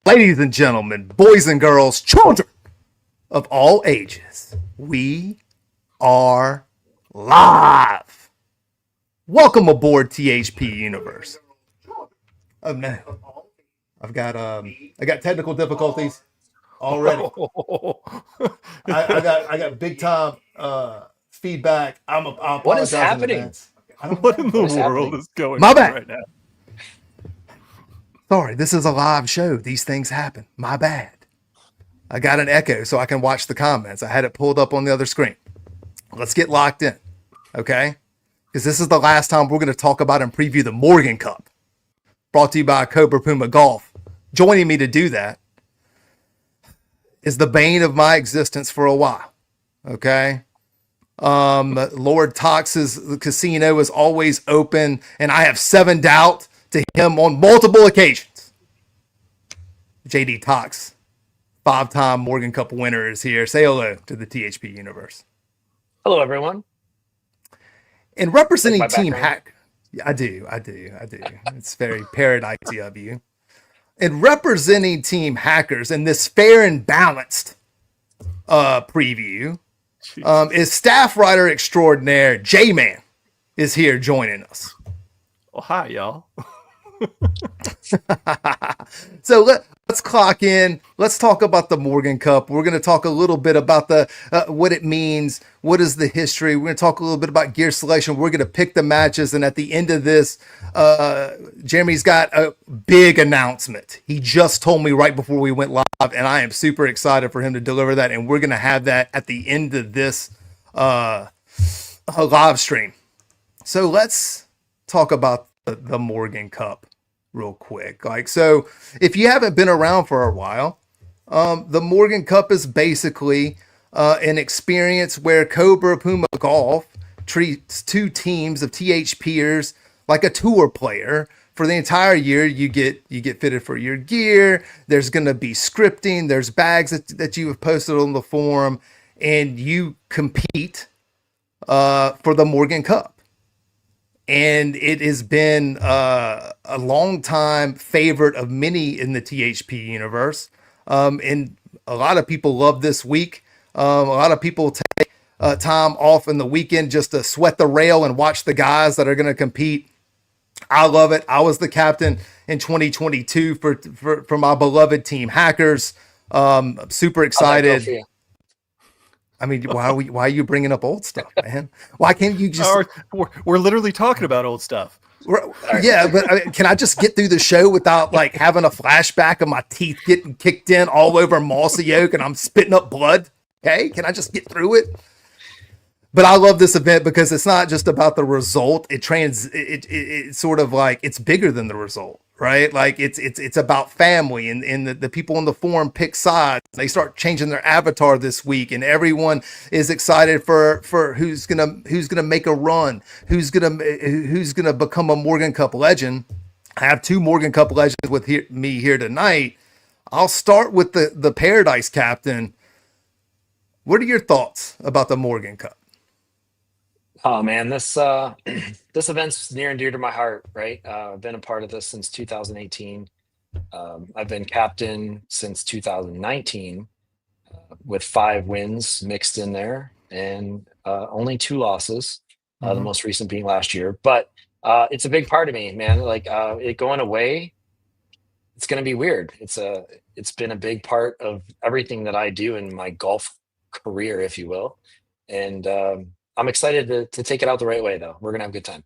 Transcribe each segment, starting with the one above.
Ladies and gentlemen, boys and girls, children of all ages, we are live. Welcome aboard THP Universe. Oh no, I got technical difficulties already. I got big time feedback. I apologize What is in happening? advance. I don't What know. in the is world happening? is going My on bad. right now? Sorry, this is a live show. These things happen. My bad. I got an echo so I can watch the comments. I had it pulled up on the other screen. Let's get locked in, okay? Because this is the last time we're going to talk about and preview the Morgan Cup, brought to you by Cobra Puma Golf. Joining me to do that is the bane of my existence for a while, okay? Lord Tox's casino is always open, and I have 7'd out to him on multiple occasions. JDax, 5-time Morgan Cup winner, is here. Say hello to the THP universe. Hello, everyone. And representing Like Team Hack, I do. It's very paradisey of you. And representing Team Hackers in this fair and balanced preview is staff writer extraordinaire JMan is here joining us. Oh, hi, y'all. So let's clock in. Let's talk about the Morgan Cup. We're going to talk a little bit about the what it means. What is the history? We're going to talk a little bit about gear selection. We're going to pick the matches. And at the end of this, Jeremy's got a big announcement. He just told me right before we went live, and I am super excited for him to deliver that. And we're going to have that at the end of this live stream. So let's talk about the Morgan Cup real quick. So if you haven't been around for a while, the Morgan Cup is basically an experience where Cobra Puma Golf treats two teams of THPers like a tour player. For the entire year, you get fitted for your gear. There's going to be scripting. There's bags that you have posted on the forum, and you compete for the Morgan Cup. And it has been a long time favorite of many in the THP universe. And a lot of people love this week. A lot of people take time off in the weekend just to sweat the rail and watch the guys that are going to compete. I love it. I was the captain in 2022 for my beloved Team Hackers. I'm super excited. I mean, why are you bringing up old stuff, man? Why can't you just... We're literally talking about old stuff. Yeah, but can I just get through the show without like having a flashback of my teeth getting kicked in all over mossy oak and I'm spitting up blood? Okay, can I just get through it? But I love this event because it's not just about the result. It's sort of like it's bigger than the result, right? Like it's about family, and the people on the forum pick sides. They start changing their avatar this week, and everyone is excited for who's gonna make a run, who's gonna become a Morgan Cup legend. I have two Morgan Cup legends with me here tonight. I'll start with the Paradise captain. What are your thoughts about the Morgan Cup? Oh man, this this event's near and dear to my heart, right? I've been a part of this since 2018. I've been captain since 2019 with 5 wins mixed in there and only 2 losses, the most recent being last year. But it's a big part of me, man. Like it going away, it's going to be weird. It's been a big part of everything that I do in my golf career, if you will. And I'm excited to take it out the right way, though. We're going to have a good time.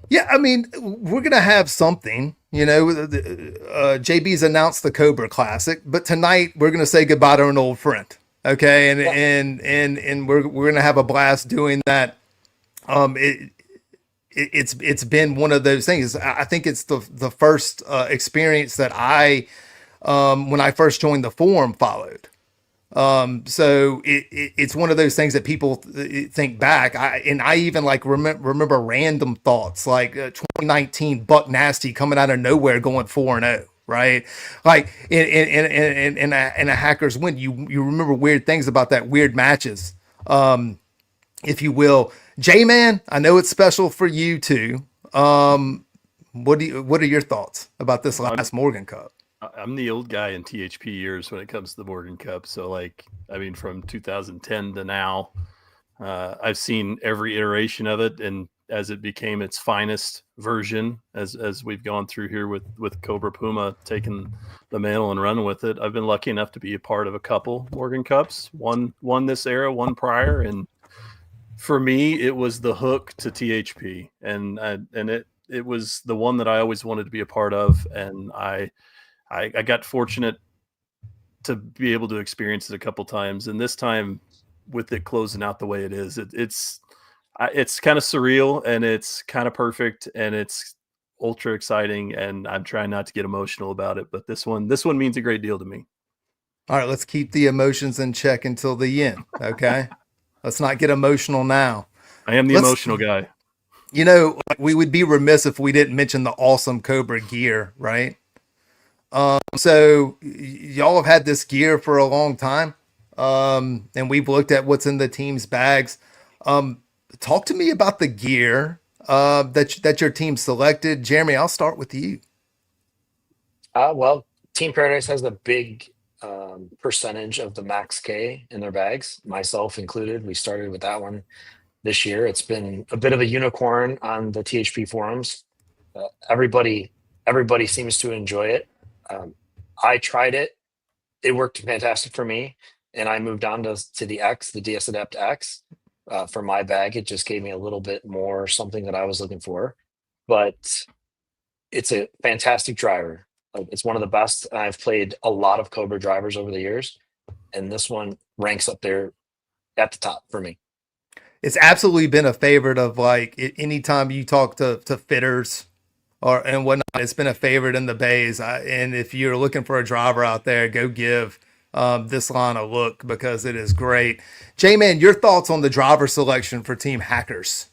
Yeah, I mean, we're going to have something, you know, JB's announced the Cobra Classic, but tonight we're going to say goodbye to an old friend. Okay. And we're going to have a blast doing that. It's been one of those things. I think it's the first experience that when I first joined the forum, followed. So it's one of those things that people think back. I even like remember random thoughts like 2019 Buck Nasty coming out of nowhere going 4-0, right? Like in a Hackers win, you remember weird things about that, weird matches, if you will. JMan, I know it's special for you too. What are your thoughts about this last Morgan Cup? I'm the old guy in THP years when it comes to the Morgan Cup. So, from 2010 to now, I've seen every iteration of it, and as it became its finest version, as we've gone through here with Cobra Puma taking the mantle and running with it. I've been lucky enough to be a part of a couple Morgan Cups, one this era, one prior, and for me, it was the hook to THP, and it was the one that I always wanted to be a part of, and I got fortunate to be able to experience it a couple times, and this time with it closing out the way it is, it's kind of surreal, and it's kind of perfect, and it's ultra exciting, and I'm trying not to get emotional about it, but this one means a great deal to me. All right, let's keep the emotions in check until the end, okay? Let's not get emotional now. I am the emotional guy. You know, we would be remiss if we didn't mention the awesome Cobra gear, right? So y'all have had this gear for a long time, and we've looked at what's in the team's bags. Talk to me about the gear that your team selected. Jeremy, I'll start with you. Well, Team Paradise has a big percentage of the Max K in their bags, myself included. We started with that one this year. It's been a bit of a unicorn on the THP forums. Everybody seems to enjoy it. I tried it. It worked fantastic for me. And I moved on to the X, the DS Adapt X. For my bag, it just gave me a little bit more something that I was looking for. But it's a fantastic driver. It's one of the best. I've played a lot of Cobra drivers over the years, and this one ranks up there at the top for me. It's absolutely been a favorite of anytime you talk to fitters and whatnot, it's been a favorite in the bays. And if you're looking for a driver out there, go give this line a look because it is JMan, your thoughts on the driver selection for Team Hackers?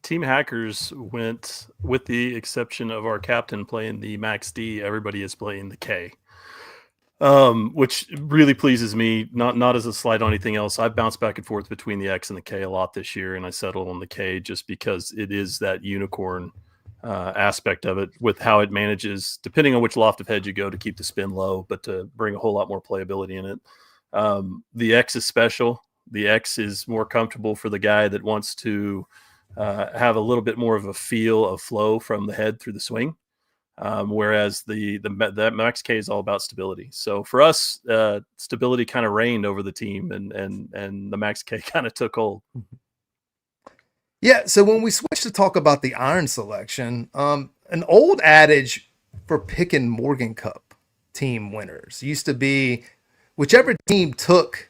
Team Hackers went, with the exception of our captain playing the Max D, everybody is playing the K, which really pleases me. Not as a slight on anything else. I've bounced back and forth between the X and the K a lot this year, and I settled on the K just because it is that unicorn aspect of it, with how it manages, depending on which loft of head you go, to keep the spin low, but to bring a whole lot more playability in it. The X is special. The X is more comfortable for the guy that wants to have a little bit more of a feel of flow from the head through the swing, whereas the Max K is all about stability. So for us, stability kind of reigned over the team, and the Max K kind of took hold. Yeah, so when we switch to talk about the iron selection, an old adage for picking Morgan Cup team winners used to be whichever team took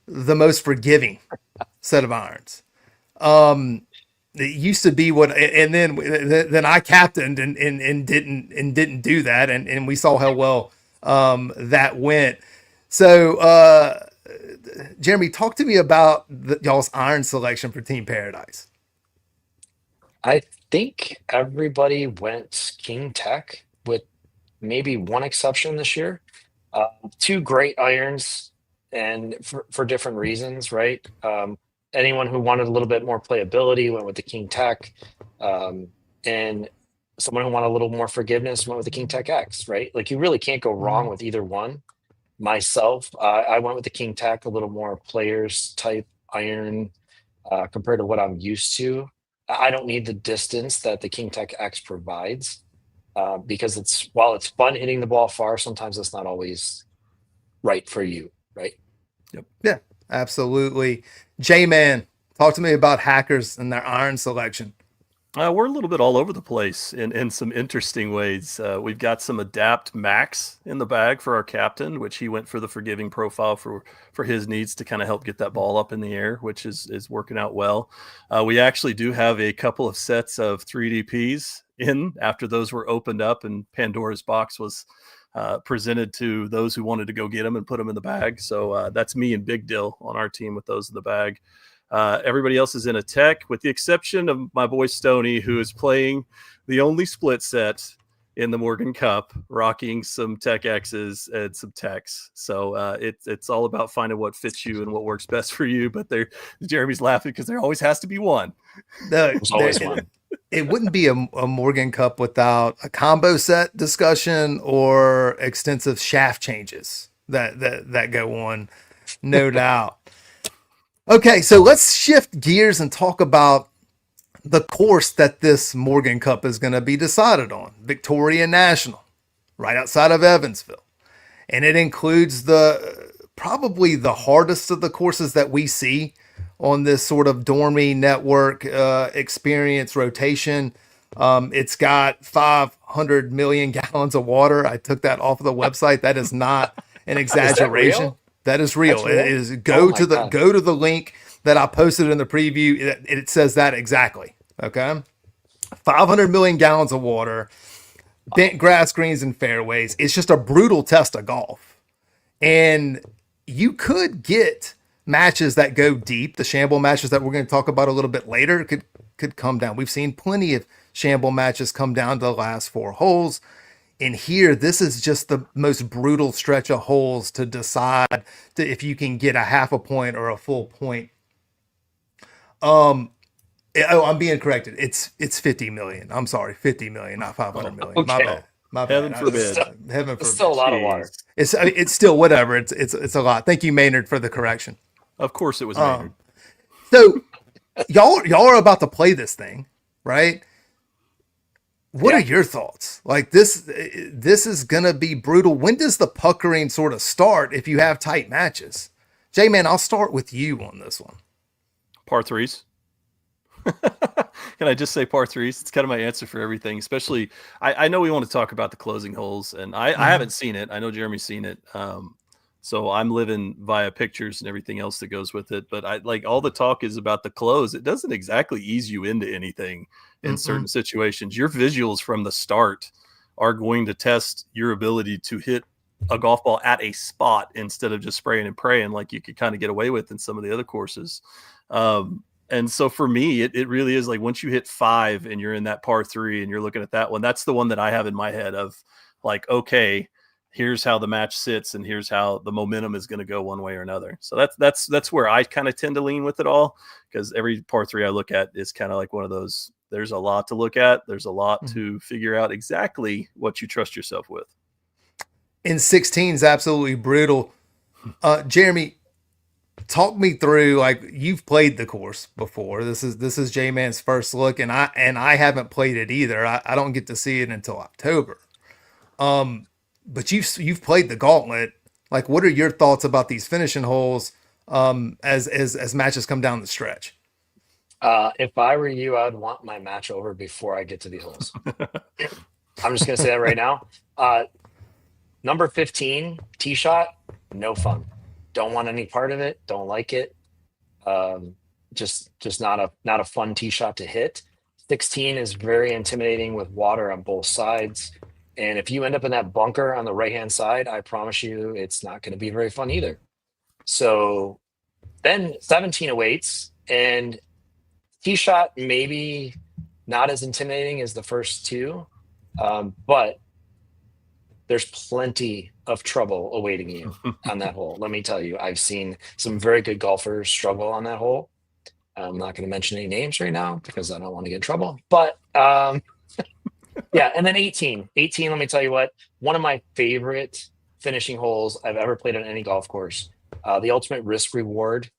the most forgiving set of irons. It used to be and then I captained and didn't do that, and we saw how well that went. So, Jeremy, talk to me about y'all's iron selection for Team Paradise. I think everybody went King Tech with maybe one exception this year. Two great irons, and for different reasons, right? Anyone who wanted a little bit more playability went with the King Tech, and someone who wanted a little more forgiveness went with the King Tech X, right? Like, you really can't go wrong with either one. Myself, I went with the King Tech, a little more players type iron compared to what I'm used to. I don't need the distance that the King Tech X provides because while it's fun hitting the ball far, sometimes it's not always right for you, right? Yep. Yeah, absolutely. JMan, talk to me about Hackers and their iron selection. We're a little bit all over the place in some interesting ways. We've got some Adapt Max in the bag for our captain, which he went for the forgiving profile for his needs to kind of help get that ball up in the air, which is working out well. We actually do have a couple of sets of 3DPs in after those were opened up and Pandora's box was presented to those who wanted to go get them and put them in the bag. So that's me and Big Dill on our team with those in the bag. Everybody else is in a tech, with the exception of my boy Stoney, who is playing the only split set in the Morgan Cup, rocking some Tech X's and some techs. So it's all about finding what fits you and what works best for you. But Jeremy's laughing because there always has to be one. There's always one. it wouldn't be a Morgan Cup without a combo set discussion or extensive shaft changes that go on, no doubt. Okay, so let's shift gears and talk about the course that this Morgan Cup is going to be decided on. Victoria National, right outside of Evansville. And it includes probably the hardest of the courses that we see on this sort of Dormy network experience rotation. It's got 500 million gallons of water. I took that off of the website. That is not an exaggeration. That is real. It is go to the link that I posted in the preview. It says that exactly. Okay. 500 million gallons of water, bent grass greens and fairways. It's just a brutal test of golf. And you could get matches that go deep. The shamble matches that we're going to talk about a little bit later could come down. We've seen plenty of shamble matches come down to the last 4 holes. And here, this is just the most brutal stretch of holes to decide if you can get a half a point or a full point. I'm being corrected. It's 50 million. I'm sorry, 50 million, not 500 million. Okay. My bad. Heaven forbid. Heaven forbid. It's still a lot of water. It's still whatever. It's a lot. Thank you, Maynard, for the correction. Of course, it was Maynard. So y'all are about to play this thing, right? What are your thoughts? Like this is gonna be brutal. When does the puckering sort of start if you have tight matches? JMan, I'll start with you on this one. Par threes. Can I just say par threes? It's kind of my answer for everything, especially I know we want to talk about the closing holes, and I haven't seen it. I know Jeremy's seen it. So I'm living via pictures and everything else that goes with it. But I like all the talk is about the close. It doesn't exactly ease you into anything in certain situations. Your visuals from the start are going to test your ability to hit a golf ball at a spot instead of just spraying and praying like you could kind of get away with in some of the other courses. And so for me, it really is like once you hit 5 and you're in that par 3 and you're looking at that one, that's the one that I have in my head of like, okay, here's how the match sits and here's how the momentum is going to go one way or another. So that's where I kind of tend to lean with it all, because every par 3 I look at is kind of like one of those, there's a lot to look at. There's a lot to figure out exactly what you trust yourself with. In 16 is absolutely brutal. Jeremy, talk me through, like, you've played the course before. This is JMan's first look, and I haven't played it either. I don't get to see it until October. But you've played the gauntlet. Like, what are your thoughts about these finishing holes as matches come down the stretch? If I were you, I'd want my match over before I get to these holes. I'm just gonna say that right now. Number 15 tee shot, no fun. Don't want any part of it. Don't like it. Just not a fun tee shot to hit. 16 is very intimidating with water on both sides. And if you end up in that bunker on the right-hand side, I promise you it's not going to be very fun either. So then 17 awaits, and tee shot maybe not as intimidating as the first 2, but there's plenty of trouble awaiting you on that hole. Let me tell you, I've seen some very good golfers struggle on that hole. I'm not going to mention any names right now because I don't want to get in trouble. But yeah, and then 18. 18, let me tell you what, one of my favorite finishing holes I've ever played on any golf course. The ultimate risk reward,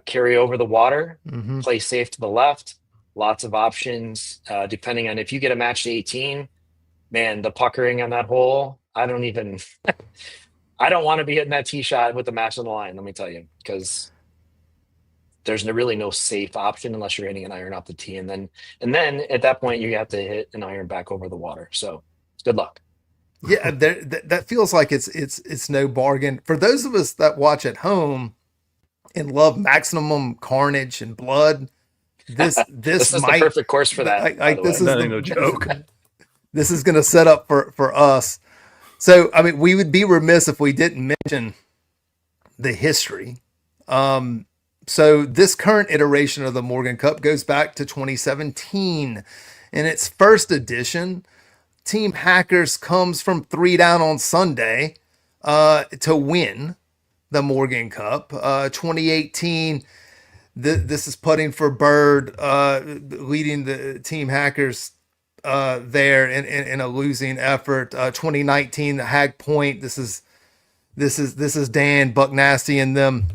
carry over the water, play safe to the left, lots of options. Depending on if you get a match to 18, man, the puckering on that hole, I don't want to be hitting that tee shot with the match on the line, let me tell you, because there's really no safe option unless you're hitting an iron off the tee. And then at that point, you have to hit an iron back over the water. So good luck. Yeah, that feels like it's no bargain. For those of us that watch at home and love maximum carnage and blood, this is the perfect course for that. This is no joke. This is going to set up for us. So, I mean, we would be remiss if we didn't mention the history. So this current iteration of the Morgan Cup goes back to 2017. In its first edition, Team Hackers comes from 3 down on Sunday to win the Morgan Cup. 2018, This is putting for Bird, leading the Team Hackers there in a losing effort. 2019, the Hag Point. This is Dan Buck Nasty and them.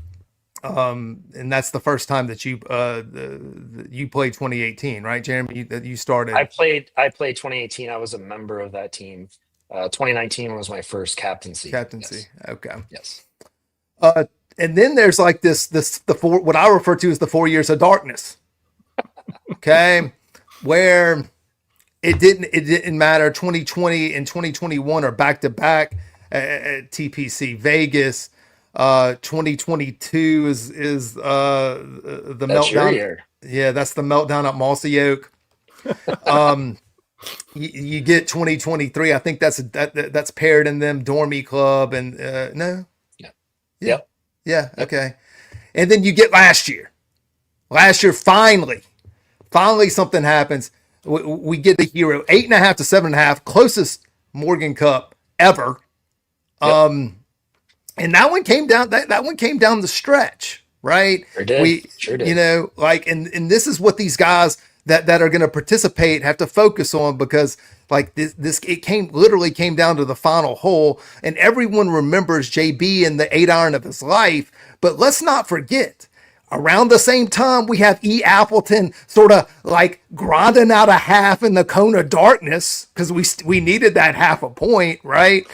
And that's the first time that you played 2018, right, Jeremy? That you started. I played 2018. I was a member of that team. 2019 was my first captaincy. Captaincy. Yes. Okay. Yes. And then there's like what I refer to as the 4 years of darkness. Okay. Where it didn't matter. 2020 and 2021 are back to back at TPC Vegas. 2022 is the That's your meltdown. year. Yeah, that's the meltdown at Mossy Oak. You get 2023. I think that's paired in them Dormy Club and no. Yeah. Yeah. Yep. Yeah. Okay. And then you get last year. Last year, finally something happens. We get the hero 8.5 to 7.5, closest Morgan Cup ever. Yep. And that one came down. That one came down the stretch, right? Sure did. Sure did. You know, like, and this is what these guys that are going to participate have to focus on, because like it literally came down to the final hole, and everyone remembers JB and the 8-iron of his life. But let's not forget, around the same time, we have E. Appleton sort of like grinding out a half in the cone of darkness because we needed that half a point, right?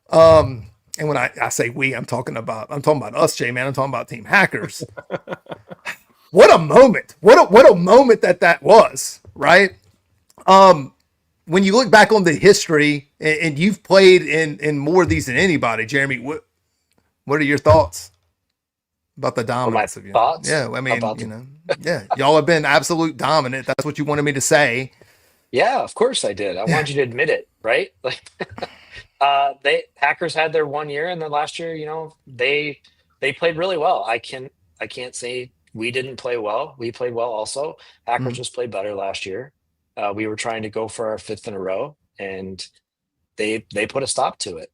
And when I say we, I'm talking about us, JMan. I'm talking about Team Hackers. What a moment! What a moment that was, right? When you look back on the history, and you've played in more of these than anybody, Jeremy. What are your thoughts about the dominance of you? Thoughts? Yeah, I mean, yeah, y'all have been absolute dominant. That's what you wanted me to say. Yeah, of course I did. I wanted you to admit it, right? Like, Hackers had their 1 year, and then last year, they played really well. I can't say we didn't play well. We played well also. Hackers just played better last year. We were trying to go for our 5th in a row, and they put a stop to it,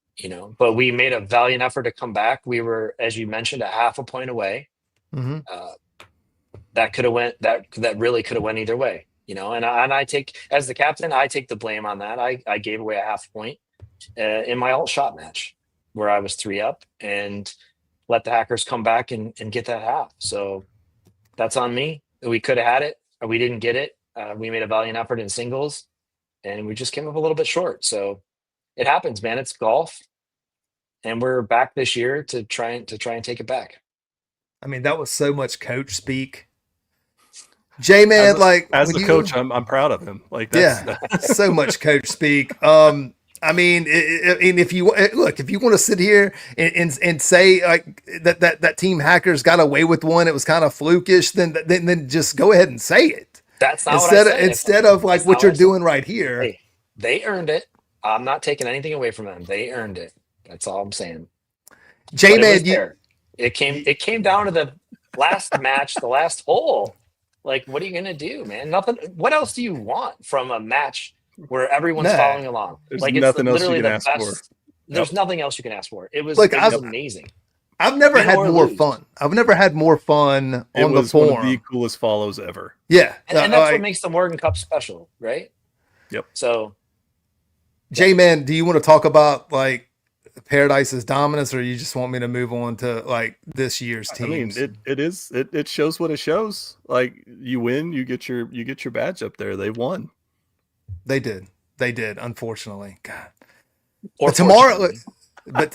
But we made a valiant effort to come back. We were, as you mentioned, a half a point away. Mm-hmm. That could have went. That really could have went either way, And I take, as the captain, I take the blame on that. I gave away a half point in my alt shot match where I was 3 up and let the Hackers come back and get that half. So that's on me. We could have had it, or we didn't get it. We made a valiant effort in singles, and we just came up a little bit short. So it happens, man. It's golf, and we're back this year to try and take it back. I mean, that was so much coach speak. JMan, as a coach, I'm proud of him. Like, that's, so much coach speak. I mean, if you want to sit here and say like that Team Hackers got away with one, it was kind of flukish, then just go ahead and say it. That's not what I said. Instead of like what you're doing right here. Hey, they earned it. I'm not taking anything away from them. They earned it. That's all I'm saying. JMan, it came down to the last match, the last hole. Like, what are you gonna do, man? Nothing. What else do you want from a match where everyone's following along? There's like, nothing it's else you literally can the ask best. for. There's nothing else you can ask for. It was amazing. I've never had more fun. I've never had more fun on the forum. One of the coolest follows ever. Yeah, and that's what makes the Morgan Cup special, right? Yep. So, JMan, do you want to talk about like Paradise's dominance, or you just want me to move on to like this year's teams? I mean, it shows what it shows. Like, you win, you get your badge up there. They won. They did. Unfortunately, God. Or tomorrow's look.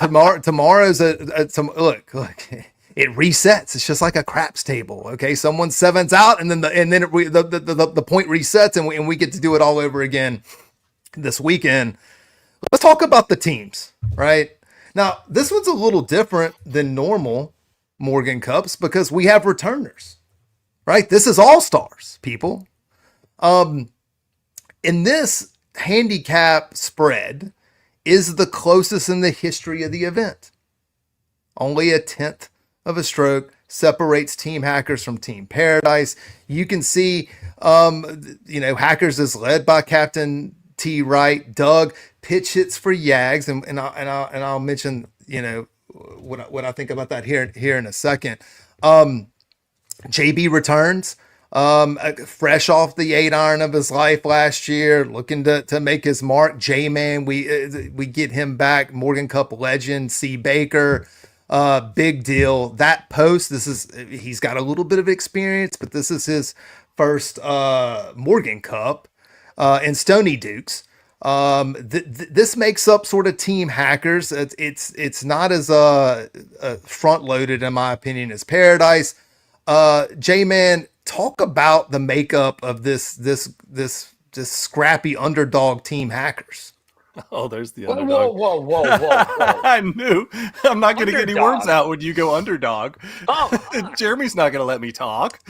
It resets. It's just like a craps table. Okay, someone sevens out, and then the point resets, and we get to do it all over again this weekend. Let's talk about the teams, right? Now, this one's a little different than normal Morgan Cups because we have returners, right? This is all-stars, people. In this handicap spread is the closest in the history of the event. Only a 1/10 of a stroke separates Team Hackers from Team Paradise. You can see, Hackers is led by Captain T. Wright. Doug pitch hits for Yags, and I'll mention what I think about that here in a second. JB returns, fresh off the 8-iron of his life last year, looking to make his mark. JMan, we get him back. Morgan Cup legend C Baker, big deal. That post, he's got a little bit of experience, but this is his first Morgan Cup in Stony Dukes. This makes up sort of team hackers. It's not as front loaded in my opinion as Paradise. JMan, talk about the makeup of this scrappy underdog team hackers. Oh, there's the Whoa, underdog. whoa, whoa, whoa, whoa, whoa. I knew. I'm not going to get any Underdog. words out when you go underdog. Oh, Jeremy's not going to let me talk.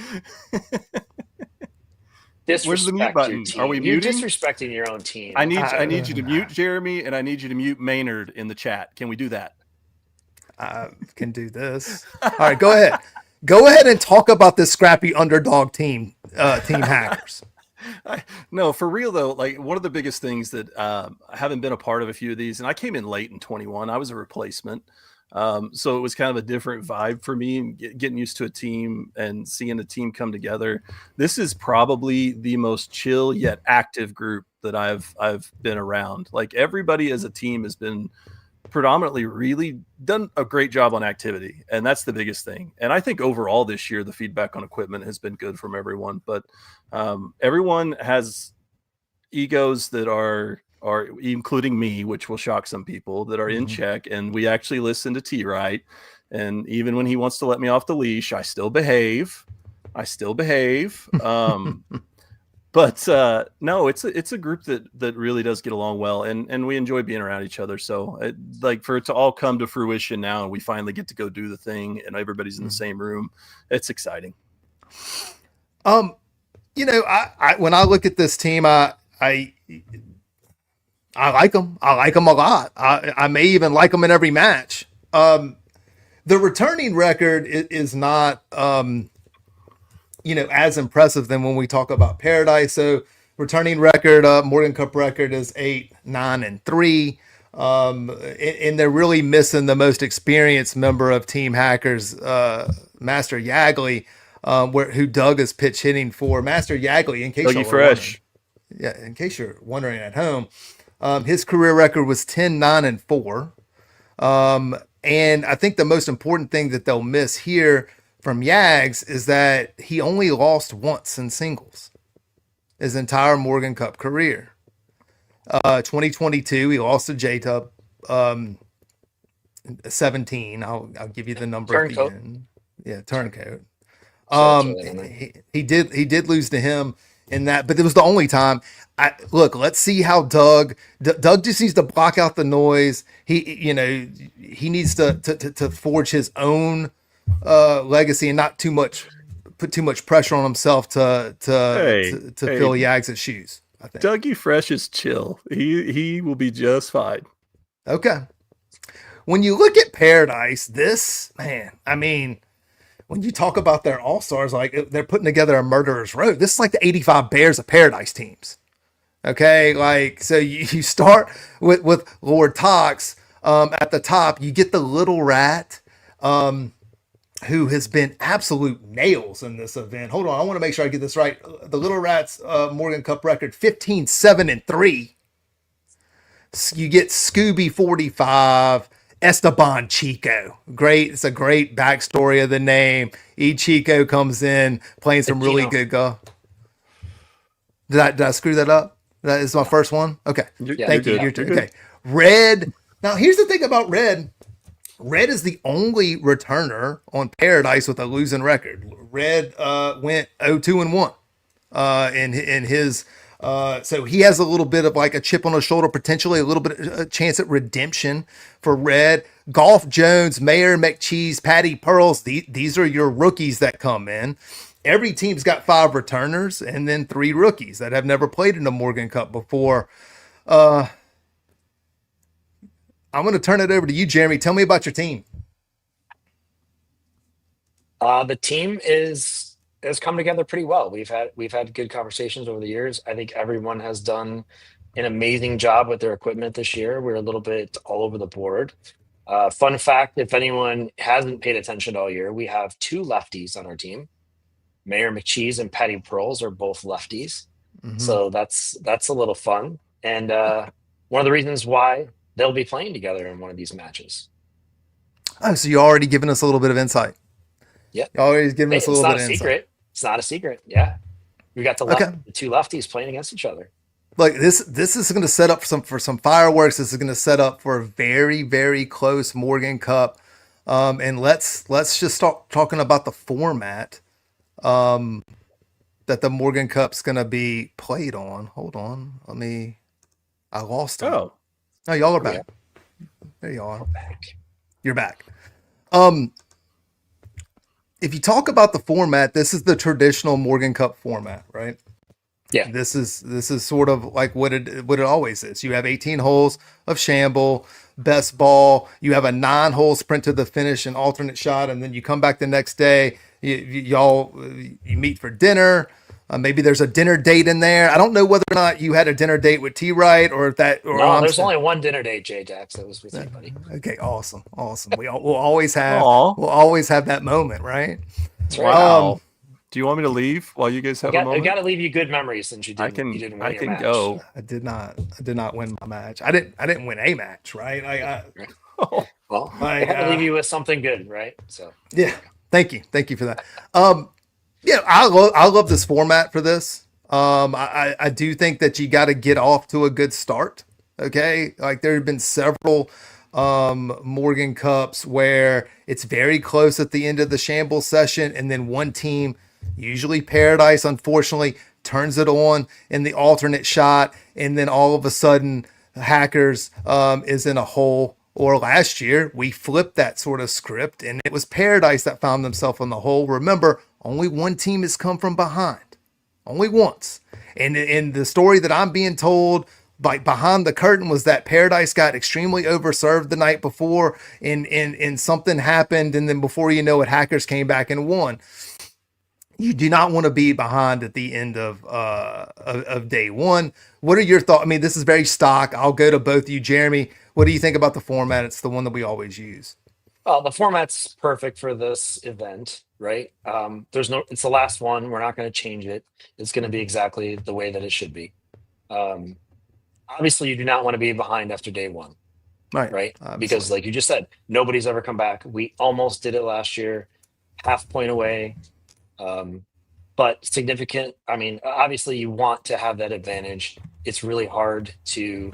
Where's the mute disrespect button? your team. Are we You're muting? disrespecting your own team. I need you to mute Jeremy, and I need you to mute Maynard in the chat. Can we do that? I can do this. All right, go ahead. Go ahead and talk about this scrappy underdog team hackers. No, for real though, like one of the biggest things that I haven't been a part of a few of these, and I came in late in 21. I was a replacement. So it was kind of a different vibe for me, and getting used to a team and seeing the team come together. This is probably the most chill yet active group that I've been around. Like everybody as a team has been predominantly really done a great job on activity, and that's the biggest thing. And I think overall this year the feedback on equipment has been good from everyone, but everyone has egos that are including me, which will shock some people, that are in check, and we actually listen to T-Right, and even when he wants to let me off the leash, I still behave. But no, it's a group that really does get along well, and we enjoy being around each other. So like for it to all come to fruition now, and we finally get to go do the thing, and everybody's in the same room, it's exciting. You know, I when I look at this team, I like them. I like them a lot. I may even like them in every match. The returning record is not as impressive than when we talk about Paradise. So returning record, Morgan Cup record is 8-9-3. And they're really missing the most experienced member of Team Hackers, Master Yagley, who Doug is pitch hitting for. Master Yagley, in case you're fresh. in case you're wondering at home, his career record was 10-9-4. And I think the most important thing that they'll miss here from Yags is that he only lost once in singles his entire Morgan Cup career. 2022, he lost to J-Tub 17. I'll give you the number at the end. Yeah, turncoat. He did lose to him in that, but it was the only time. Let's see how Doug just needs to block out the noise. He needs to forge his own legacy and not put too much pressure on himself to fill Yags' shoes. I think Dougie Fresh is chill. He will be just fine. Okay. When you look at Paradise, this man, I mean, when you talk about their all-stars, like they're putting together a murderer's row. This is like the 85 Bears of Paradise teams. Okay, like so you start with Lord Tox at the top. You get the Little Rat, who has been absolute nails in this event. Hold on, I want to make sure I get this right. The Little Rat's Morgan Cup record 15-7-3. You get Scooby 45, Esteban Chico. Great, it's a great backstory of the name. Chico comes in playing some really good golf. Did I screw that up? That is my first one. Okay, thank you. You're good. Okay, Red. Now here's the thing about Red. Red is the only returner on Paradise with a losing record. Red went 0-2-1 in his. So he has a little bit of like a chip on his shoulder, potentially a little bit of a chance at redemption for Red. Golf Jones, Mayor McCheese, Patty Pearls. These are your rookies that come in. Every team's got 5 returners and then 3 rookies that have never played in the Morgan Cup before. I'm going to turn it over to you, Jeremy. Tell me about your team. The team has come together pretty well. We've had good conversations over the years. I think everyone has done an amazing job with their equipment this year. We're a little bit all over the board. Fun fact, if anyone hasn't paid attention all year, we have 2 lefties on our team. Mayor McCheese and Patty Pearls are both lefties. Mhm. So that's a little fun. And one of the reasons why they'll be playing together in one of these matches. Oh, so you're already giving us a little bit of insight. Yep. You're already giving Hey, us a it's little not bit a of insight. secret. It's not a secret. Yeah. We got the two lefties playing against each other. Like this is going to set up for some fireworks. This is going to set up for a very, very close Morgan Cup. And let's just start talking about the format that the Morgan Cup's going to be played on. Hold on. I lost him. Oh, Y'all are back. Yeah. There you are. Back. You're back. If you talk about the format, this is the traditional Morgan Cup format, right? Yeah. This is sort of like what it always is. You have 18 holes of shamble, best ball. You have a 9-hole sprint to the finish and alternate shot, and then you come back the next day. You meet for dinner. Maybe there's a dinner date in there. I don't know whether or not you had a dinner date with T Wright or if that. Or No, there's only one dinner date, JDax. That was with you, buddy. Okay, awesome. We'll always have Aw. we'll always have that moment, right? That's right. wow. Do you want me to leave while you guys have a I moment? got to leave you good memories since you didn't. You didn't win I your can match. go. I did not win my match. I didn't win a match, right? Well, Like, I got to leave you with something good, right? So Yeah. Thank you for that. Yeah, I love this format for this. I do think that you got to get off to a good start. Okay, like there have been several Morgan Cups where it's very close at the end of the shambles session, and then one team, usually Paradise, unfortunately, turns it on in the alternate shot, and then all of a sudden, Hackers is in a hole. Or last year, we flipped that sort of script, and it was Paradise that found themselves on the hole. Remember, only one team has come from behind, only once. And in the story that I'm being told, like behind the curtain, was that Paradise got extremely overserved the night before, and something happened, and then before you know it, Hackers came back and won. You do not want to be behind at the end of day one. What are your thoughts? I mean, this is very stock. I'll go to both of you, Jeremy. What do you think about the format? It's the one that we always use. well, the format's perfect for this event, right? It's the last one. We're not going to change it. It's going to be exactly the way that it should be. Obviously, you do not want to be behind after day one, right? Because, like you just said, nobody's ever come back. We almost did it last year, half point away. But significant. I mean, obviously, you want to have that advantage. It's really hard to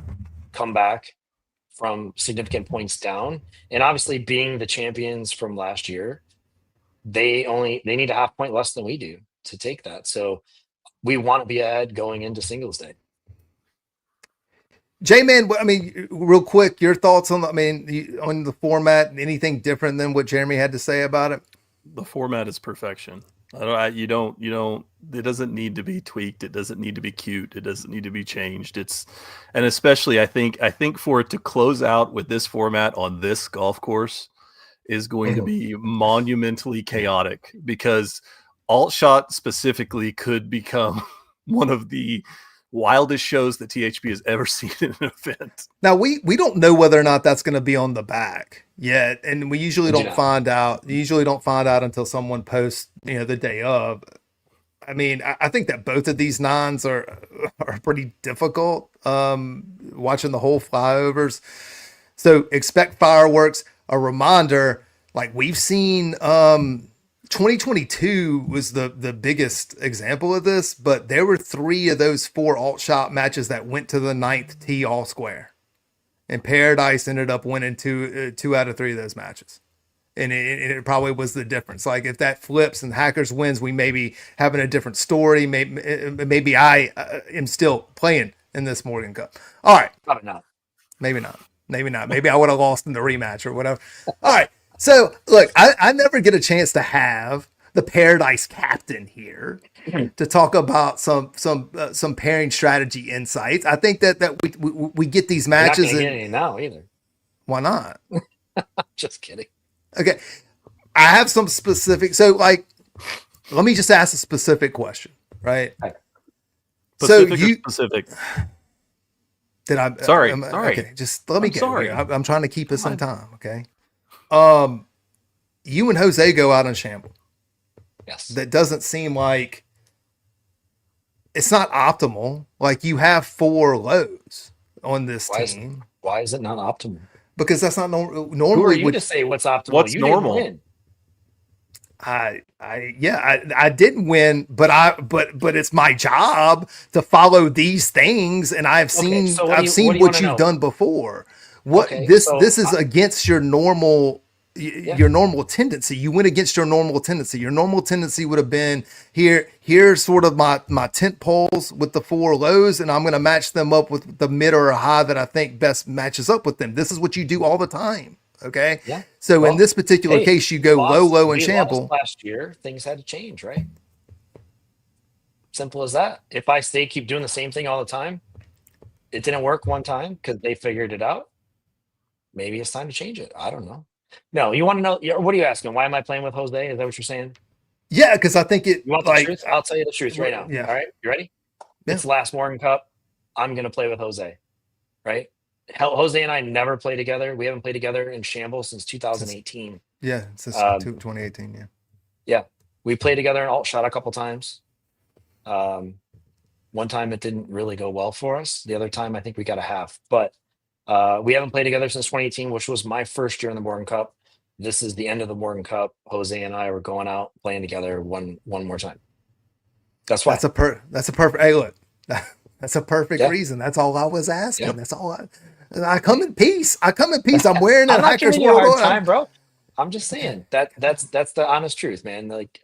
come back from significant points down, and obviously being the champions from last year, they need a half point less than we do to take that. So we want to be ahead going into singles day. JMan, I mean, real quick, your thoughts on on the format? Anything different than what Jeremy had to say about it? The format is perfection. It doesn't need to be tweaked. It doesn't need to be cute. It doesn't need to be changed. And especially I think for it to close out with this format on this golf course is going to be monumentally chaotic, because alt shot specifically could become one of the wildest shows that THP has ever seen in an event. Now we don't know whether or not that's going to be on the back yet, and we usually don't find out. You usually don't find out until someone posts, the day of. I mean, I think that both of these nines are pretty difficult. Watching the whole flyovers, so expect fireworks. A reminder, like we've seen. 2022 was the biggest example of this, but there were 3 of those 4 alt shot matches that went to the 9th tee all square, and Paradise ended up winning 2 out of 3 of those matches, and it probably was the difference. Like if that flips and Hackers wins, we may be having a different story. Maybe I am still playing in this Morgan Cup. All right, Probably not. Maybe not. Maybe I would have lost in the rematch or whatever. All right. So look, I never get a chance to have the Paradise captain here to talk about some pairing strategy insights. I think that we get these matches. You're not getting any now either. Why not? Just kidding. Okay, I have some specific. So like, let me just ask a specific question, right? Specific. Did I? Sorry. Okay, just let me get. Sorry. I'm trying to keep us on time. Okay. You and Jose go out on shamble. Yes. that doesn't seem like it's not optimal. Like you have 4 lows on this team Why is it not optimal? because that's not Who are normally you what to say what's optimal? What's You didn't normal? win. I didn't win, but it's my job to follow these things, and I've Okay, seen so I've what seen do you want what to you've know? done before. What Okay, this so this is against your normal yeah. your normal tendency. You went against your normal tendency. Your normal tendency would have been here's sort of my tent poles with the 4 lows, and I'm going to match them up with the mid or a high that I think best matches up with them. This is what you do all the time. Okay. Yeah. So in Well, this particular hey, case, you go low, and we lost shamble. last year. Things had to change, right? Simple as that. If I keep doing the same thing all the time, it didn't work one time because they figured it out. Maybe it's time to change it. I don't know. No, you want to know? What are you asking? Why am I playing with Jose? Is that what you're saying? Yeah, because I think it You want the truth? I'll tell you the truth right now. yeah. All right, you ready? Yeah. It's the last Morgan Cup. I'm gonna play with Jose. Right? Jose and I never play together. We haven't played together in Shambles since 2018. Yeah, since Um, 2018. Yeah. Yeah, we played together in alt shot a couple times. One time it didn't really go well for us. The other time I think we got a half, but we haven't played together since 2018, which was my first year in the Morgan Cup. This is the end of the Morgan Cup. Jose and I were going out playing together one more time. That's why. That's a perfect. Hey, look, that's a perfect Yeah. reason. That's all I was asking. Yeah. That's all I come in peace. I'm wearing I'm a not Hackers giving you a World. hard time, bro. I'm just saying that's the honest truth, man. Like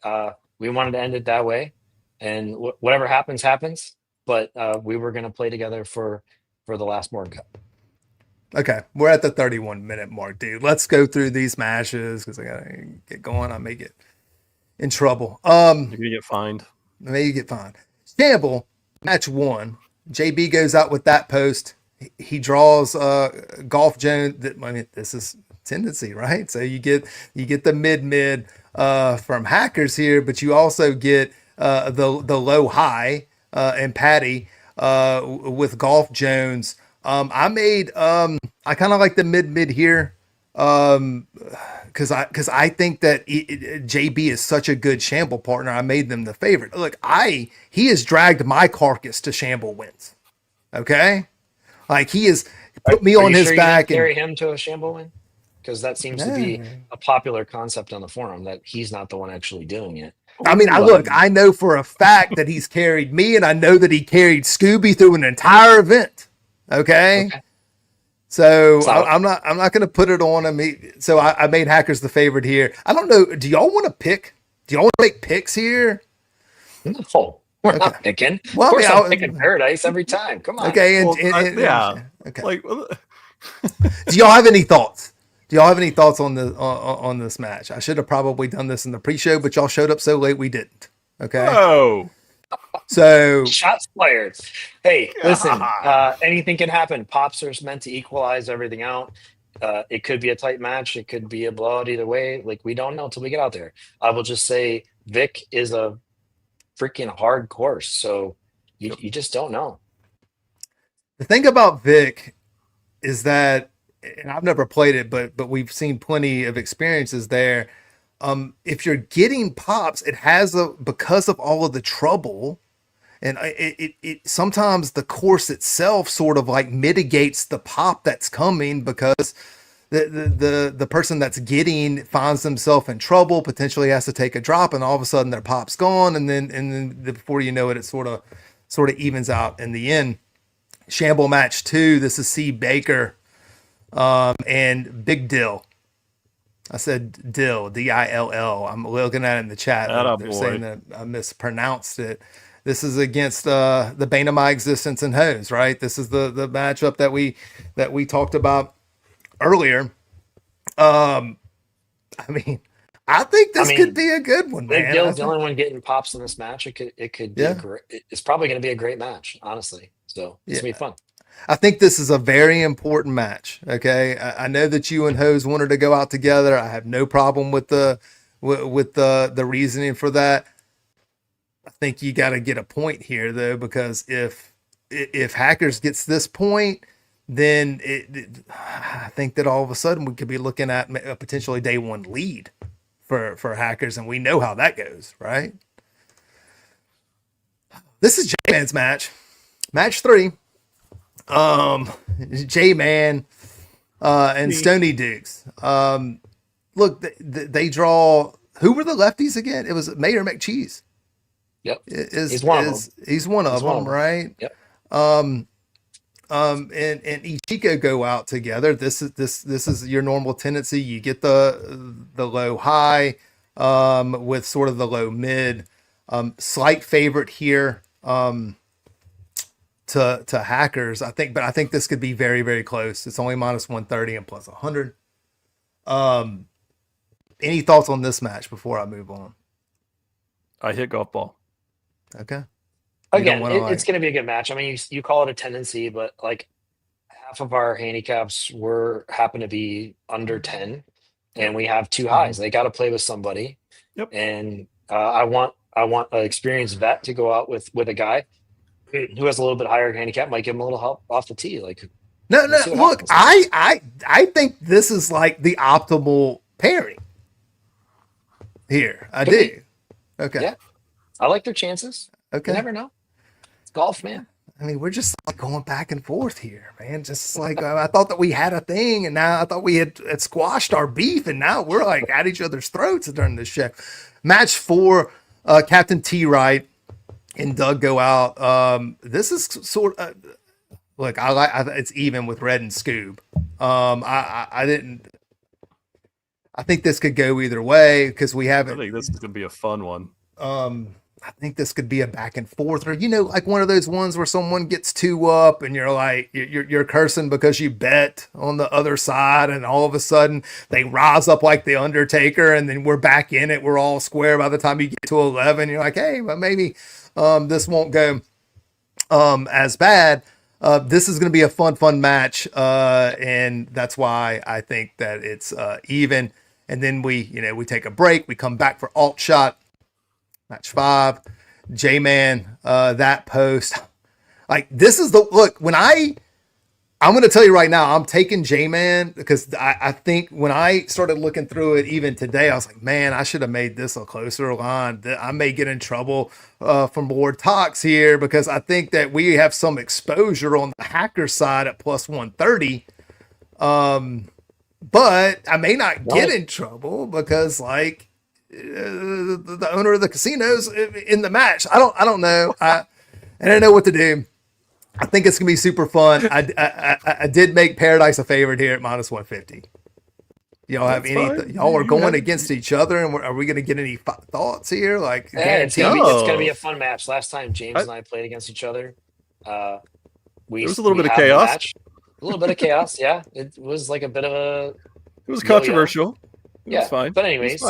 we wanted to end it that way, and whatever happens, happens. But we were gonna play together for the last Morgan Cup. Okay, we're at the 31-minute mark, dude. Let's go through these matches because I gotta get going. I may get in trouble. You're gonna get fined. Maybe you get fined. Shamble, match 1. JB goes out with that post. He draws Golf Jones. I mean, this is tendency, right? So you get the mid from Hackers here, but you also get the low high and Patty with Golf Jones. I kind of like the mid here. Because I think that JB is such a good Shamble partner. I made them the favorite. Look, he has dragged my carcass to Shamble wins. Okay, like he has put me on his back and carry him to a Shamble win, because that seems to be a popular concept on the forum that he's not the one actually doing it. I mean, I know for a fact that he's carried me, and I know that he carried Scooby through an entire event. Okay. So I'm not going to put it on him. So I made Hackers the favorite here. I don't know. Do y'all want to pick? Do y'all want to make picks here? No, we're not picking. Well, of course, I'm picking Paradise every time. Come on. Okay. Yeah. Okay. Like, do y'all have any thoughts? Do y'all have any thoughts on the on this match? I should have probably done this in the pre-show, but y'all showed up so late we didn't. Okay. oh, So shots fired. Hey, listen, anything can happen. Pops are meant to equalize everything out. It could be a tight match. It could be a blowout either way. Like, we don't know until we get out there. I will just say Vic is a freaking hard course. So you just don't know. the thing about Vic is that, and I've never played it, but we've seen plenty of experiences there. If you're getting pops, it has because of all of the trouble, and it sometimes the course itself sort of like mitigates the pop that's coming because the person that's getting finds themselves in trouble, potentially has to take a drop, and all of a sudden their pop's gone, and then before you know it, it sort of evens out in the end. Shamble match 2. This is C Baker and Big Dill. I said Dill, Dill. I'm looking at it in the chat. They're saying that I mispronounced it. This is against the bane of my existence and Hose, right? This is the matchup that we talked about earlier. I mean, I think this could be a good one, man. Big Dill's the only one getting pops in this match. It could be it's probably going to be a great match, honestly. So it's going to be fun. I think this is a very important match. Okay, I know that you and Hose wanted to go out together. I have no problem with the reasoning for that. I think you got to get a point here though, because if Hackers gets this point, then I think that all of a sudden we could be looking at a potentially day 1 lead for hackers, and we know how that goes, right? This is JMan's match 3. JMan and Stony Dukes. Look, they draw. Who were the lefties again? It was Mayor McCheese. Yep, he's one of them. He's one of them, right? Yep. And Ichiko go out together. This is your normal tendency. You get the low high with sort of the low mid. Slight favorite here to hackers, I think, but I think this could be very, very close. It's only minus 130 and plus 100. Any thoughts on this match before I move on? I hit golf ball. Okay. Again, it's going to be a good match. I mean, you call it a tendency, but like half of our handicaps happen to be under 10, and we have 2 highs. They got to play with somebody. Yep. And I want an experienced vet to go out with a guy who has a little bit higher handicap, might give him a little help off the tee. Like, no, look, I think this is like the optimal pairing here. I do. Okay. Yeah. I like their chances. Okay. You never know. It's golf, man. I mean, we're just like going back and forth here, man. Just like I thought that we had a thing, and now I thought we had squashed our beef, and now we're like at each other's throats during this show. Match 4, Captain T. Wright and Doug go out. This is sort of look. It's even with Red and Scoob. I think this could go either way because we haven't. I think this is going to be a fun one. I think this could be a back and forth, or like one of those ones where someone gets 2 up and you're like you're cursing because you bet on the other side, and all of a sudden they rise up like the Undertaker, and then we're back in it. We're all square by the time you get to 11. You're like, hey, well, maybe this won't go as bad. This is going to be a fun match, and that's why I think that it's even. And then we take a break. We come back for alt shot. Match 5, JMan, that post. Like, this is the look. When I'm going to tell you right now, I'm taking JMan because I think when I started looking through it even today, I was like, man, I should have made this a closer line. I may get in trouble from Lord Tox here because I think that we have some exposure on the hacker side at plus 130. But I may not get in trouble because like, the owner of the casino's in the match. I don't know. I don't know what to do. I think it's gonna be super fun. I did make Paradise a favorite here at minus 150. Y'all have y'all are going against each other, and are we gonna get any thoughts here? Like, it's gonna be a fun match. Last time James and I played against each other, there was a little bit of chaos. A little bit of chaos. Yeah, it was like a bit of a. It was controversial. Yeah, it's fine. But anyways,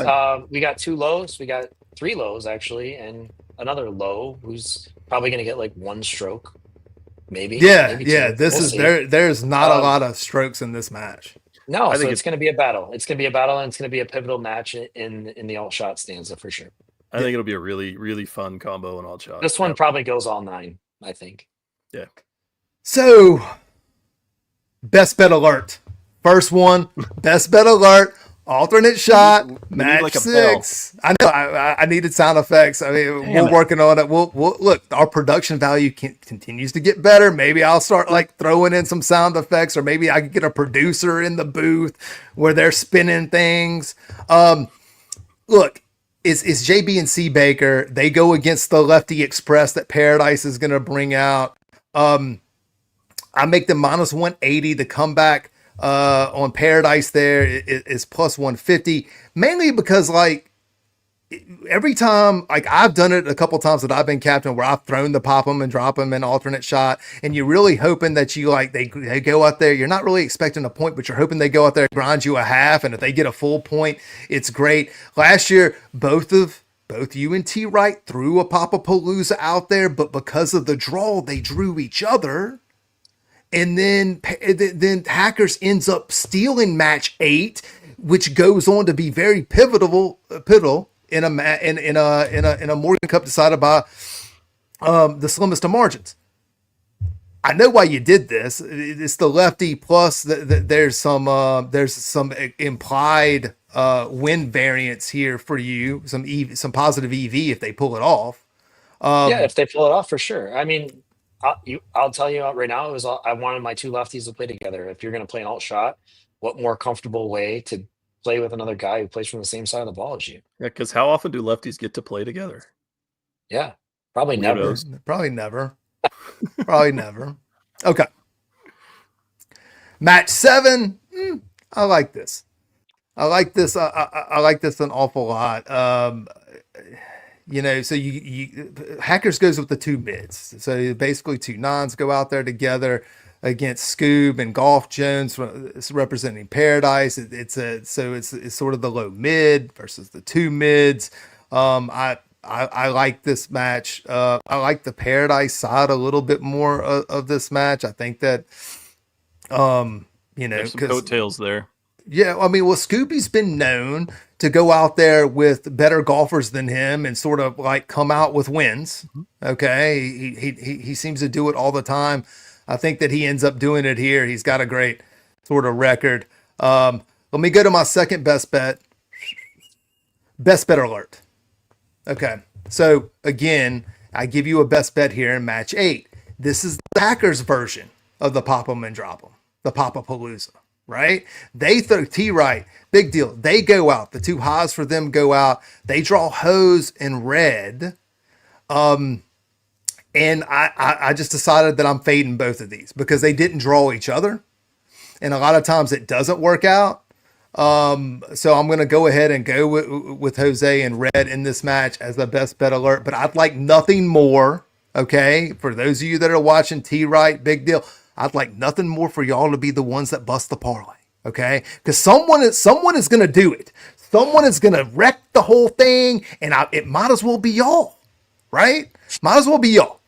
we got 2 lows. We got 3 lows actually, and another low who's probably going to get like 1 stroke, maybe. Yeah, maybe yeah. 2. This is there's not a lot of strokes in this match. No, so it's going to be a battle. It's going to be a battle, and it's going to be a pivotal match in the alt shot stanza for sure. I think it'll be a really, really fun combo in alt shot. This one probably goes all 9. I think. Yeah. So, best bet alert. First one, best bet alert. Alternate shot, match like 6. I know. I needed sound effects. I mean, we're working on it. We'll look. Our production value continues to get better. Maybe I'll start like throwing in some sound effects, or maybe I can get a producer in the booth where they're spinning things. Look, it's JB and C Baker. They go against the Lefty Express that Paradise is going to bring out. I make them minus 180. The comeback on Paradise there is plus 150, mainly because like every time, like I've done it a couple times that I've been captain where I've thrown the pop them and drop them in alternate shot, and you're really hoping that you like they go out there. You're not really expecting a point, but you're hoping they go out there and grind you a half, and if they get a full point, it's great. Last year, both you and T Wright threw a Papapalooza out there, but because of the draw, they drew each other. And then Hackers ends up stealing match 8, which goes on to be very pivotal in a Morgan Cup decided by the slimmest of margins. I know why you did this. It's the lefty plus there's some implied win variance here for you, some positive EV if they pull it off. Yeah, if they pull it off, for sure. I mean, I'll tell you right now, I wanted my two lefties to play together. If you're going to play an alt shot, what more comfortable way to play with another guy who plays from the same side of the ball as you? Yeah, because how often do lefties get to play together? Yeah, probably never. Weirdos. Probably never. Probably never. Okay. Match 7. I like this. I like this. I like this an awful lot. You know, so you Hackers goes with the two mids. So basically, two nons go out there together against Scoob and Golf Jones, representing Paradise. It's sort of the low mid versus the two mids. I like this match. I like the Paradise side a little bit more of this match. I think that, you know, There's some coattails there. Yeah, I mean, well, Scooby's been known to go out there with better golfers than him and sort of like come out with wins. Okay, he seems to do it all the time. I think that he ends up doing it here. He's got a great sort of record. Let me go to my second best bet. Best bet alert. Okay, so again, I give you a best bet here in match 8. This is the Hackers version of the Pop 'em and Drop 'em, the Papa-Palooza, right? They throw T-right, big deal. They go out. The two highs for them go out. They draw hose in red. And I just decided that I'm fading both of these because they didn't draw each other. And a lot of times it doesn't work out. So I'm going to go ahead and go with Jose and red in this match as the best bet alert, but I'd like nothing more. Okay. For those of you that are watching T-right, big deal. I'd like nothing more for y'all to be the ones that bust the parlay. Okay. Cause someone is going to do it. Someone is going to wreck the whole thing. And it might as well be y'all, right? Might as well be y'all.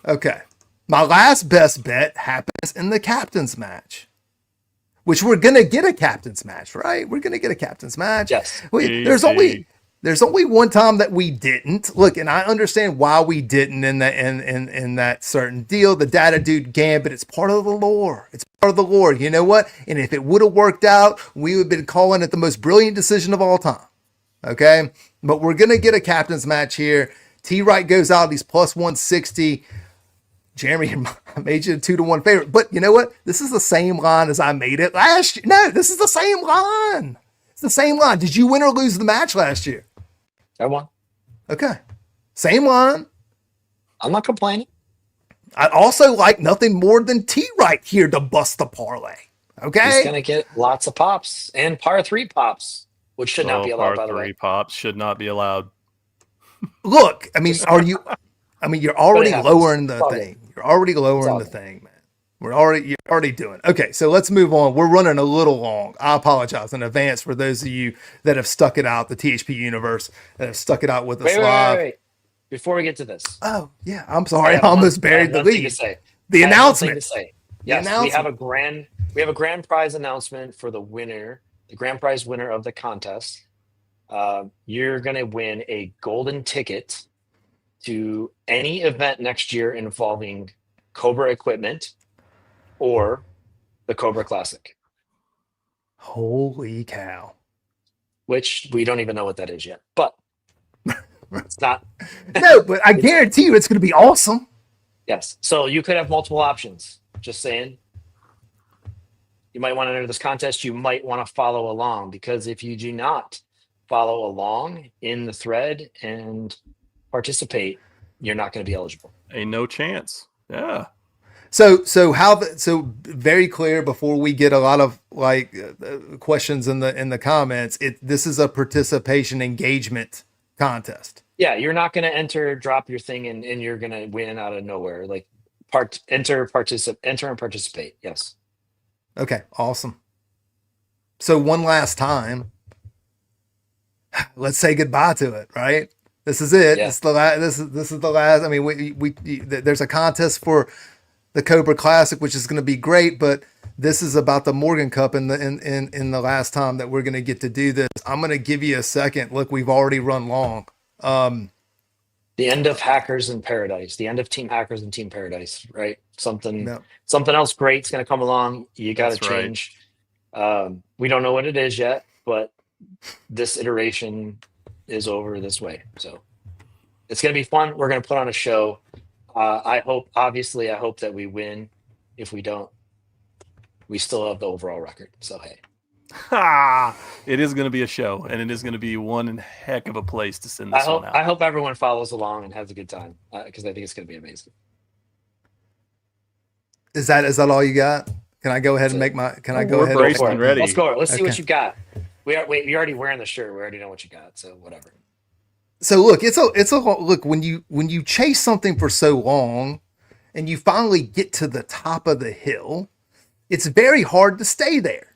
Okay. My last best bet happens in the captain's match. Which we're gonna get a captain's match, right? We're gonna get a captain's match. Yes. There's only one time that we didn't. Look, and I understand why we didn't in that certain deal. The Data Dude Gambit, it's part of the lore. It's part of the lore. You know what? And if it would have worked out, we would have been calling it the most brilliant decision of all time. Okay? But we're gonna get a captain's match here. T-Right goes out, he's plus 160. Jeremy, I made you a 2-1 favorite, but you know what? This is the same line as I made it last year. No, this is the same line. It's the same line. Did you win or lose the match last year? I won. Okay. Same line. I'm not complaining. I'd also like nothing more than T-Right here to bust the parlay. Okay. He's going to get lots of pops and par 3 pops, which should not be allowed, by the way. Par 3 pops should not be allowed. Look, I mean, you're already lowering the thing. You're already lowering the thing, man. You're already doing. Okay, so let's move on. We're running a little long. I apologize in advance for those of you that have stuck it out, the THP universe, that have stuck it out with us live. Wait. Before we get to this. Oh, yeah. I'm sorry. I almost buried the lead. The announcement. Yes, we have a grand prize announcement for the winner, the grand prize winner of the contest. You're going to win a golden ticket to any event next year involving Cobra equipment or the Cobra Classic. Holy cow. Which we don't even know what that is yet, but it's not. No, but I guarantee you it's going to be awesome. Yes. So you could have multiple options. Just saying. You might want to enter this contest. You might want to follow along, because if you do not follow along in the thread and participate, you're not going to be eligible. Ain't no chance. Yeah. So very clear before we get a lot of questions in the comments. This is a participation engagement contest. Yeah, you're not going to enter, drop your thing, and you're going to win out of nowhere. Like enter and participate. Yes. Okay. Awesome. So one last time, let's say goodbye to it, right? This is it. Yeah. This is the last. I mean, there's a contest for the Cobra Classic, which is going to be great, but this is about the Morgan Cup in the last time that we're going to get to do this. I'm going to give you a second. Look, we've already run long. The end of Hackers in Paradise, the end of Team Hackers and Team Paradise, right? Something else great's going to come along. You got to change. We don't know what it is yet, but this iteration is over this way. So it's going to be fun. We're going to put on a show. I hope that we win. If we don't, we still have the overall record. So, hey. It is going to be a show, and it is going to be one heck of a place to send this one out. I hope everyone follows along and has a good time, because I think it's going to be amazing. Is that all you got? Can I go ahead and make my? Can I go ahead? We're braced and ready. Let's go. Let's see what you got. You're already wearing the shirt. We already know what you got. So whatever. So look, it's a look when you chase something for so long, and you finally get to the top of the hill, it's very hard to stay there.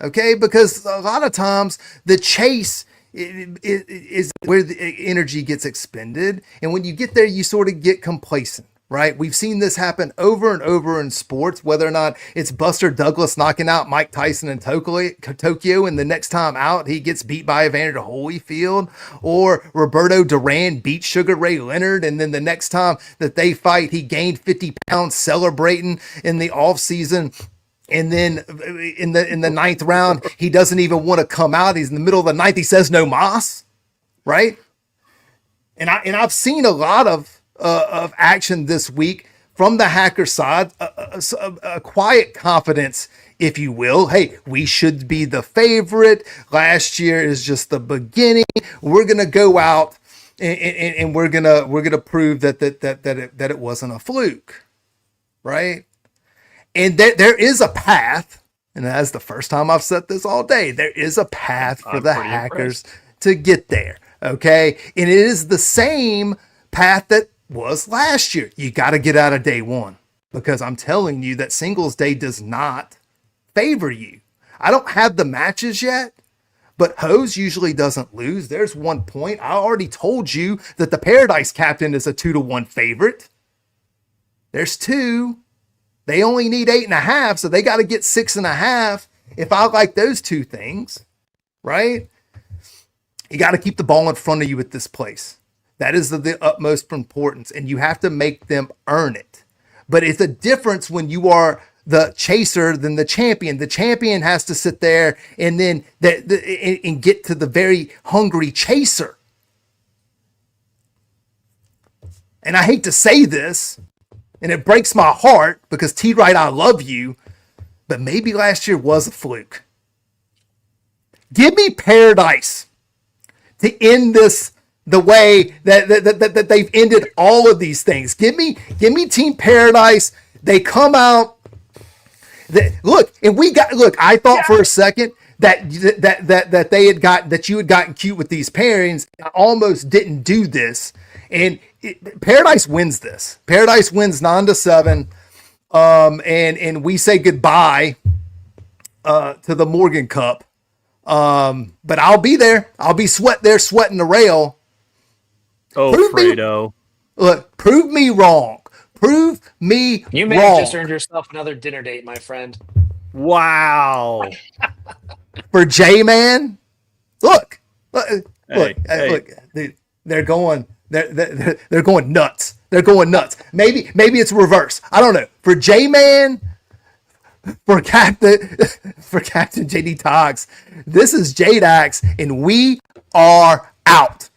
Okay, because a lot of times the chase is where the energy gets expended, and when you get there, you sort of get complacent. Right? We've seen this happen over and over in sports, whether or not it's Buster Douglas knocking out Mike Tyson in Tokyo, and the next time out, he gets beat by Evander Holyfield, or Roberto Duran beats Sugar Ray Leonard, and then the next time that they fight, he gained 50 pounds celebrating in the offseason. And then in the ninth round, he doesn't even want to come out. He's in the middle of the ninth. He says no mas, right? And I've seen a lot of action this week from the hacker side, a quiet confidence, if you will. Hey, we should be the favorite. Last year is just the beginning. We're gonna go out and we're gonna prove that it wasn't a fluke, right? And there is a path, and that's the first time I've said this all day. There is a path for the hackers to get there. Okay, and it is the same path that was last year. You got to get out of day one, because I'm telling you that singles day does not favor you. I don't have the matches yet, but Hose usually doesn't lose. There's 1 point. I already told you that the Paradise captain is a 2-1 favorite. There's 2. They only need 8.5, so they got to get 6.5. If I like those 2 things, right? You got to keep the ball in front of you at this place. That is the utmost importance, and you have to make them earn it. But it's a difference when you are the chaser than the champion. The champion has to sit there and then and get to the very hungry chaser. And I hate to say this, and it breaks my heart, because T-Right, I love you, but maybe last year was a fluke. Give me Paradise to end this the way that they've ended all of these things. Give me Team Paradise. They come out. I thought for a second that they had got, that you had gotten cute with these pairings. I almost didn't do this, and Paradise wins this. Paradise wins 9-7, and we say goodbye to the Morgan Cup. But I'll be there. I'll be sweating the rail. Oh, Fredo. Prove me wrong. Prove me wrong. You may have just earned yourself another dinner date, my friend. Wow. For JMan, look, Hey. they're going nuts. They're going nuts. Maybe it's reverse. I don't know. For JMan, for Captain JDtox, this is JDax, and we are out.